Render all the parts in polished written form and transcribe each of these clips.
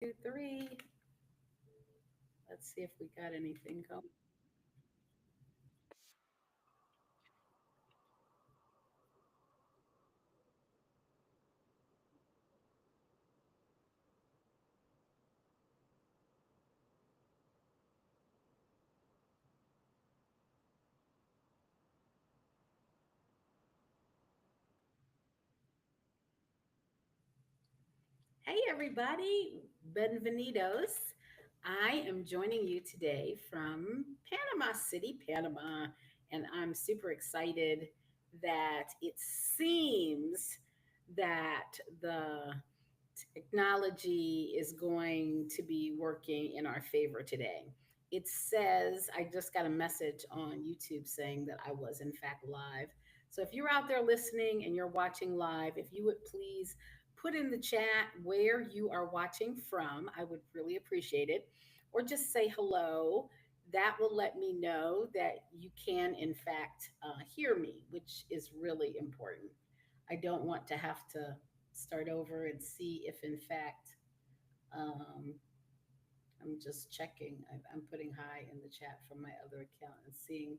two, three. Let's see if we got anything going. Hey, everybody. Benvenidos. I am joining you today from Panama City, Panama, and I'm super excited that it seems that the technology is going to be working in our favor today. It says, I just got a message on YouTube saying that I was in fact live. So if you're out there listening and you're watching live, if you would please put in the chat where you are watching from, I would really appreciate it. Or just say hello. That will let me know that you can, in fact, hear me, which is really important. I don't want to have to start over and see if, in fact, um, I'm just checking. I'm putting hi in the chat from my other account and seeing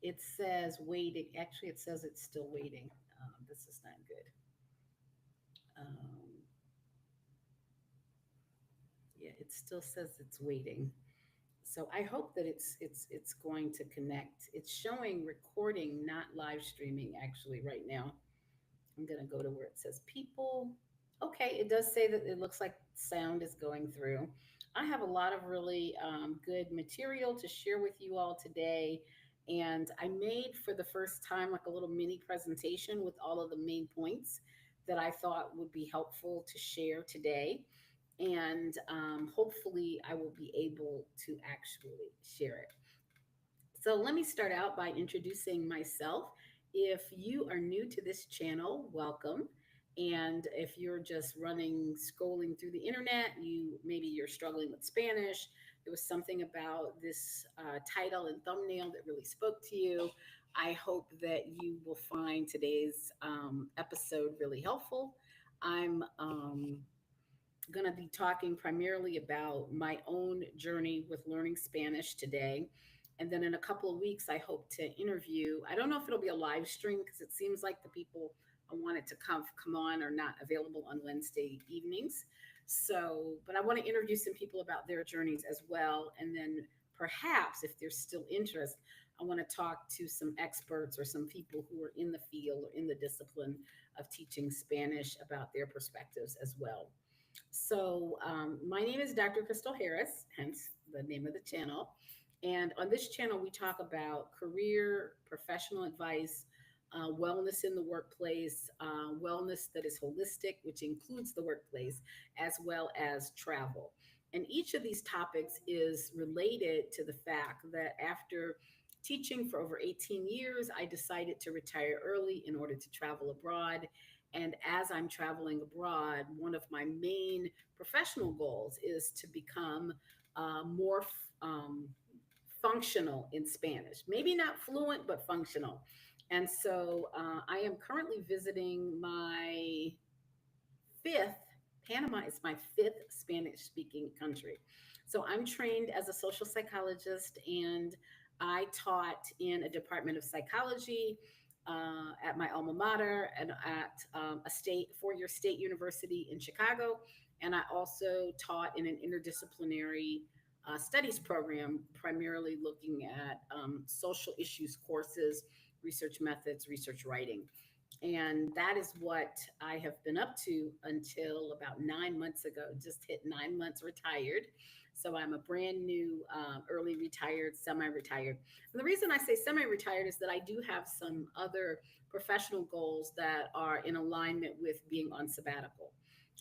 it says waiting. Actually, it says it's still waiting. This is not good. Um, yeah, it still says it's waiting. So I hope that it's going to connect. It's showing recording, not live streaming actually right now. I'm going to go to where it says people. Okay, it does say that it looks like sound is going through. I have a lot of really good material to share with you all today. And I made for the first time like a little mini presentation with all of the main points that I thought would be helpful to share today. And hopefully, I will be able to actually share it. So let me start out by introducing myself. If you are new to this channel, welcome. And if you're just scrolling through the internet, maybe you're struggling with Spanish. There was something about this title and thumbnail that really spoke to you. I hope that you will find today's episode really helpful. I'm going to be talking primarily about my own journey with learning Spanish today. And then in a couple of weeks, I hope to interview. I don't know if it'll be a live stream because it seems like the people I wanted to come on are not available on Wednesday evenings. So, but I want to interview some people about their journeys as well. And then perhaps if there's still interest, I want to talk to some experts or some people who are in the field or in the discipline of teaching Spanish about their perspectives as well. So, my name is Dr. Crystal Harris, hence the name of the channel. And on this channel, we talk about career, professional advice, wellness in the workplace, wellness that is holistic, which includes the workplace, as well as travel. And each of these topics is related to the fact that after teaching for over 18 years, I decided to retire early in order to travel abroad. And as I'm traveling abroad, one of my main professional goals is to become more functional in Spanish. Maybe not fluent, but functional. And so I am currently visiting my fifth, Panama is my fifth Spanish speaking country. So I'm trained as a social psychologist and I taught in a department of psychology at my alma mater and at a 4-year state university in Chicago. And I also taught in an interdisciplinary studies program, primarily looking at social issues courses, research methods, research writing. And that is what I have been up to until about 9 months ago. Just hit 9 months retired. So I'm a brand new early retired, semi retired. And the reason I say semi retired is that I do have some other professional goals that are in alignment with being on sabbatical.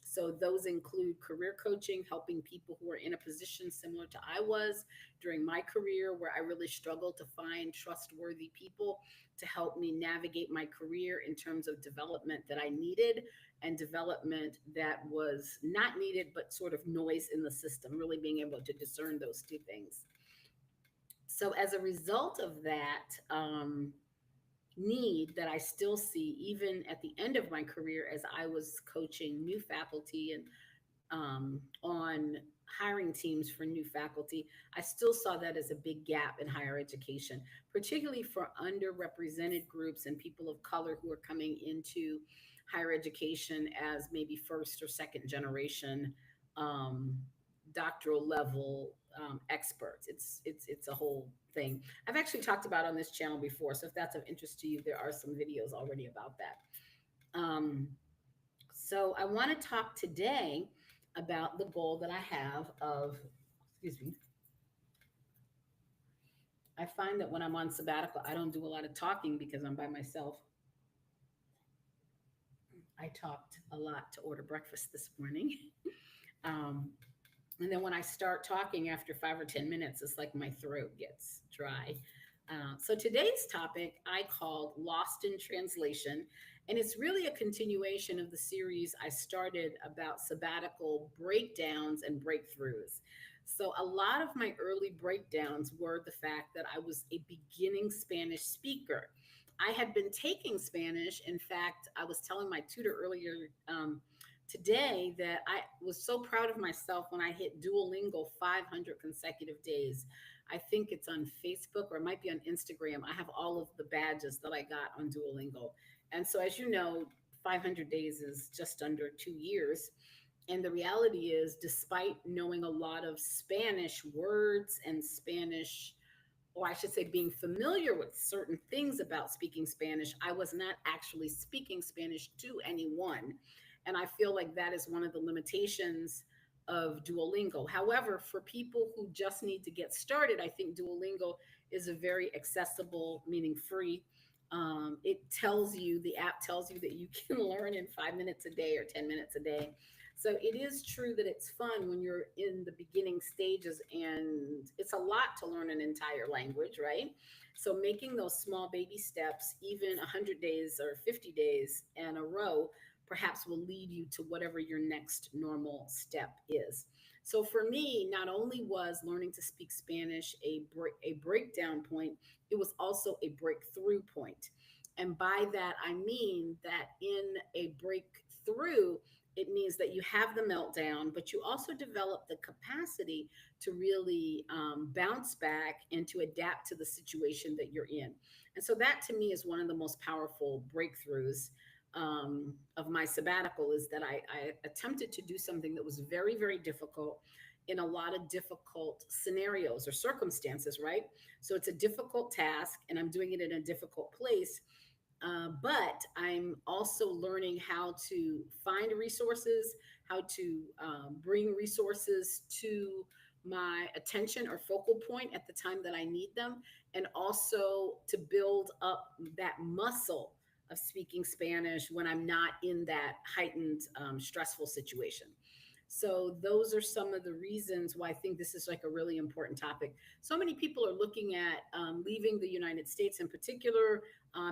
So those include career coaching, helping people who are in a position similar to I was during my career, where I really struggled to find trustworthy people to help me navigate my career in terms of development that I needed and development that was not needed, but sort of noise in the system, really being able to discern those two things. So as a result of that, need that I still see even at the end of my career as I was coaching new faculty and on hiring teams for new faculty, I still saw that as a big gap in higher education, particularly for underrepresented groups and people of color who are coming into higher education as maybe first or second generation um, doctoral level experts. It's a whole thing. I've actually talked about on this channel before, so if that's of interest to you, there are some videos already about that. So I want to talk today about the goal that I have of, excuse me, I find that when I'm on sabbatical, I don't do a lot of talking because I'm by myself. I talked a lot to order breakfast this morning. Um, and then when I start talking after 5 or 10 minutes, it's like my throat gets dry. So today's topic I called Lost in Translation. And it's really a continuation of the series I started about sabbatical breakdowns and breakthroughs. So a lot of my early breakdowns were the fact that I was a beginning Spanish speaker. I had been taking Spanish. In fact, I was telling my tutor earlier today that I was so proud of myself when I hit Duolingo 500 consecutive days. I think it's on Facebook or it might be on Instagram. I have all of the badges that I got on Duolingo. And so, as you know, 500 days is just under 2 years. And the reality is, despite knowing a lot of Spanish words and Spanish, or I should say, being familiar with certain things about speaking Spanish, I was not actually speaking Spanish to anyone. And I feel like that is one of the limitations of Duolingo. However, for people who just need to get started, I think Duolingo is a very accessible, meaning free. The app tells you that you can learn in 5 minutes a day or 10 minutes a day. So it is true that it's fun when you're in the beginning stages, and it's a lot to learn an entire language, right? So making those small baby steps, even 100 days or 50 days in a row, perhaps will lead you to whatever your next normal step is. So for me, not only was learning to speak Spanish a breakdown point, it was also a breakthrough point. And by that, I mean that in a breakthrough, it means that you have the meltdown, but you also develop the capacity to really bounce back and to adapt to the situation that you're in. And so that to me is one of the most powerful breakthroughs of my sabbatical, is that I attempted to do something that was very, very difficult in a lot of difficult scenarios or circumstances, right? So it's a difficult task and I'm doing it in a difficult place. But I'm also learning how to find resources, how to bring resources to my attention or focal point at the time that I need them, and also to build up that muscle of speaking Spanish when I'm not in that heightened, stressful situation. So those are some of the reasons why I think this is like a really important topic. So many people are looking at leaving the United States in particular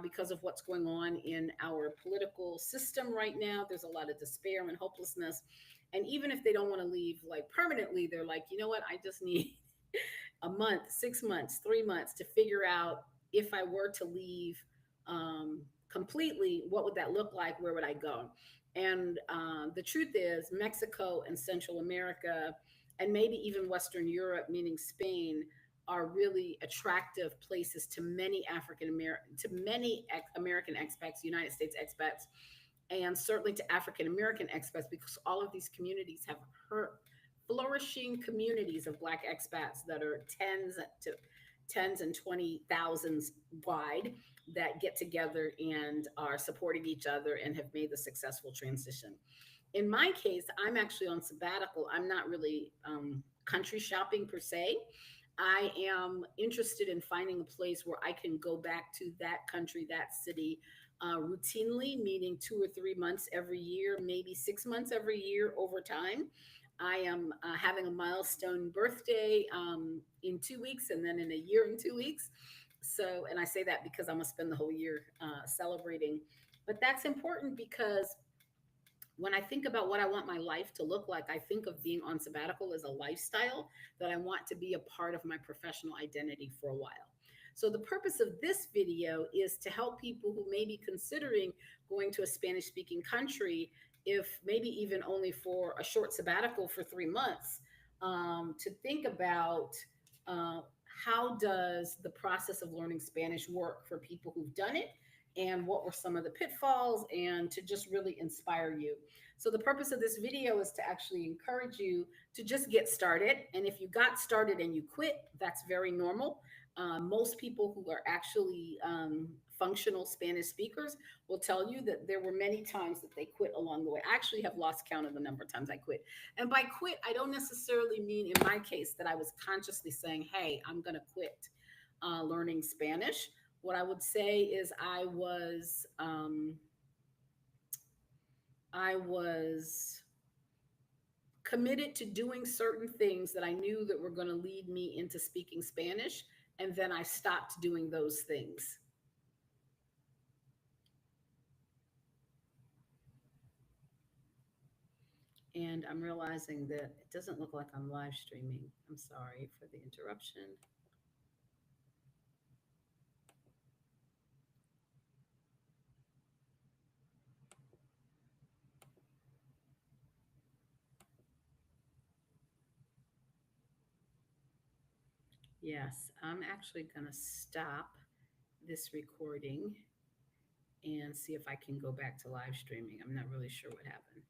because of what's going on in our political system right now. There's a lot of despair and hopelessness. And even if they don't want to leave like permanently, they're like, you know what, I just need a month, 6 months, 3 months to figure out if I were to leave completely, what would that look like? Where would I go? And the truth is, Mexico and Central America, and maybe even Western Europe, meaning Spain, are really attractive places to many American expats, United States expats, and certainly to African American expats, because all of these communities have flourishing communities of Black expats that are tens and 20,000s wide, that get together and are supporting each other and have made the successful transition. In my case, I'm actually on sabbatical. I'm not really country shopping per se. I am interested in finding a place where I can go back to that country, that city, routinely, meaning 2 or 3 months every year, maybe 6 months every year over time. I am having a milestone birthday in 2 weeks, and then in a year and 2 weeks. So, and I say that because I'm going to spend the whole year celebrating. But that's important because when I think about what I want my life to look like, I think of being on sabbatical as a lifestyle that I want to be a part of my professional identity for a while. So the purpose of this video is to help people who may be considering going to a Spanish speaking country if maybe even only for a short sabbatical for 3 months, to think about uh, how does the process of learning Spanish work for people who've done it, and what were some of the pitfalls, and to just really inspire you. So the purpose of this video is to actually encourage you to just get started. And if you got started and you quit, that's very normal. Most people who are actually functional Spanish speakers will tell you that there were many times that they quit along the way. I actually have lost count of the number of times I quit. And by quit, I don't necessarily mean in my case that I was consciously saying, hey, I'm going to quit learning Spanish. What I would say is I was committed to doing certain things that I knew that were going to lead me into speaking Spanish, and then I stopped doing those things. And I'm realizing that it doesn't look like I'm live streaming. I'm sorry for the interruption. Yes, I'm actually going to stop this recording and see if I can go back to live streaming. I'm not really sure what happened.